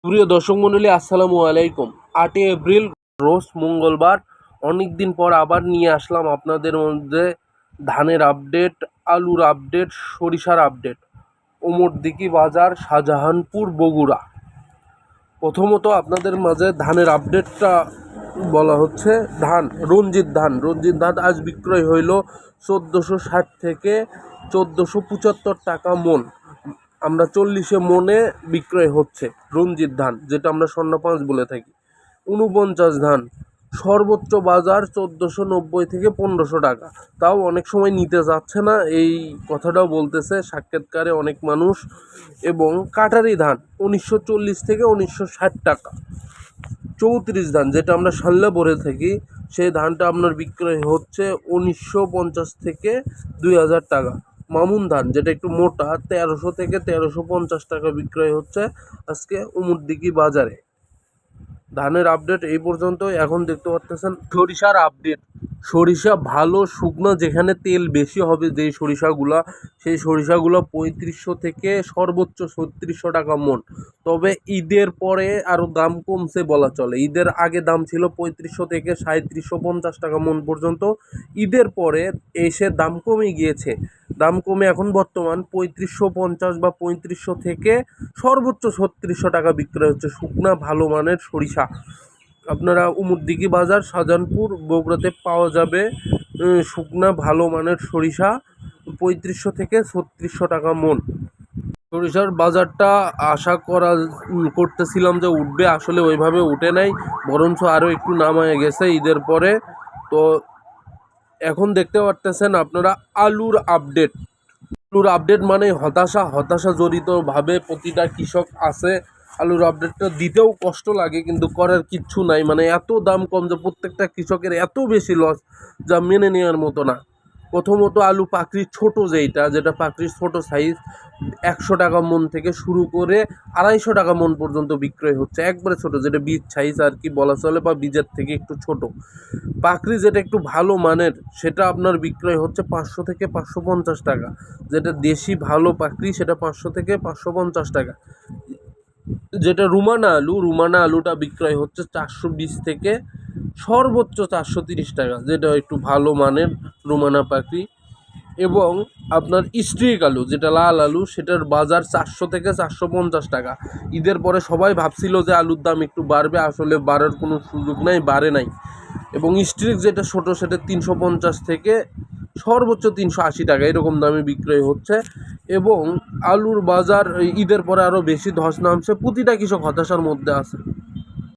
প্রিয় দর্শক মণ্ডলী, আসসালামু আলাইকুম। 8ই এপ্রিল রোজ মঙ্গলবার। অনেক দিন পর আবার নিয়ে আসলাম আপনাদের মধ্যে ধানের আপডেট, আলুর আপডেট, সরিষার আপডেট। ওমরদিঘি বাজার, শাহজাহানপুর, বগুড়া। প্রথমত আপনাদের মাঝে ধানের আপডেটটা বলা হচ্ছে। রঞ্জিত ধান আজ বিক্রয় হইল 1460 থেকে 1475 টাকা মন। আমরা 40 মনে বিক্রয় হচ্ছে রঞ্জিত ধান, যেটা আমরা স্বর্ণ 5 বলে থাকি। 49 ধান সর্বোচ্চ বাজার 1490 থেকে 1500 টাকা। তাও অনেক সময় নিতে যাচ্ছে না, এই কথাটাও বলতেছে সাক্ষাৎকারে অনেক মানুষ। এবং কাটারি ধান 1940 থেকে 1960 টাকা। 34 ধান, যেটা আমরা সাল্লা বলে থাকি, সেই ধানটা আপনার বিক্রয় হচ্ছে 1950 থেকে 2000 টাকা। মামুন ধান, যেটা একটু মোটা, 1300 থেকে 1350 টাকা বিক্রয় হচ্ছে আজকে ওমরদিঘি বাজারে। ধানের আপডেট এই পর্যন্তই। এখন দেখতে পাচ্ছেন সরিষার আপডেট। সরিষা ভালো শুকনো, যেখানে তেল বেশি হবে যেই সরিষাগুলা, সেই সরিষাগুলো 3500 থেকে সর্বোচ্চ 3600 টাকা মন। তবে ঈদের পরে আরও দাম কমছে বলা চলে। ঈদের আগে দাম ছিল 3500 থেকে 3750 টাকা মন পর্যন্ত। ঈদের পরে এসে দাম কমে গিয়েছে। দাম কমে এখন বর্তমান 3550 বা 3500 থেকে সর্বোচ্চ 3600 টাকা বিক্রয় হচ্ছে শুকনা ভালো মানের সরিষা। আপনারা ওমরদিঘি বাজার, শাহজাহানপুর, বগুড়াতে পাওয়া যাবে শুকনা ভালো মানের সরিষা 3500 থেকে 3600 টাকা মন। সরিষার বাজারটা আশা করতেছিলাম যে উঠবে, আসলে ওইভাবে উঠে নাই, বরঞ্চ আরও একটু নামায় গেছে ঈদের পরে। তো এখন দেখতে পারতেছেন আপনারা আলুর আপডেট মানে হতাশা জড়িতভাবে প্রতিটা কৃষক আছে। আলুর আপডেটটা দিতেও কষ্ট লাগে, কিন্তু করার কিচ্ছু নাই। মানে এত দাম কম যে প্রত্যেকটা কৃষকের এত বেশি লস, যা মেনে নেওয়ার মতো না। প্রথমত আলু পাকড়ি ছোট, যেটা পাকড়ির ছোট সাইজ 100 টাকা মন থেকে শুরু করে 250 টাকা মন পর্যন্ত বিক্রয় হচ্ছে। একবারে ছোট, যেটা বীজ সাইজ আর কি বলা চলে, বা বীজের থেকে একটু ছোট। পাকড়ি যেটা একটু ভালো মানের, সেটা আপনার বিক্রয় হচ্ছে 500 থেকে 550 টাকা। যেটা দেশি ভালো পাকড়ি, সেটা 500 থেকে 550 টাকা। যেটা রুমানা আলুটা বিক্রয় হচ্ছে 420 থেকে সর্বোচ্চ 430 টাকা, যেটা একটু ভালো মানের রুমানা পাকড়ি। এবং আপনার স্ট্রিক আলু, যেটা লাল আলু, সেটার বাজার 400 থেকে 450 টাকা। ঈদের পরে সবাই ভাবছিল যে আলুর দাম একটু বাড়বে, আসলে বাড়ার কোনো সুযোগ নাই, বাড়ে নাই। এবং স্ট্রিক যেটা ছোটো, সেটা 350 থেকে সর্বোচ্চ 380 টাকা এরকম দামে বিক্রয় হচ্ছে। এবং আলুর বাজার ঈদের পরে আরও বেশি ধস নামছে, প্রতিটা কৃষক হতাশার মধ্যে আছে।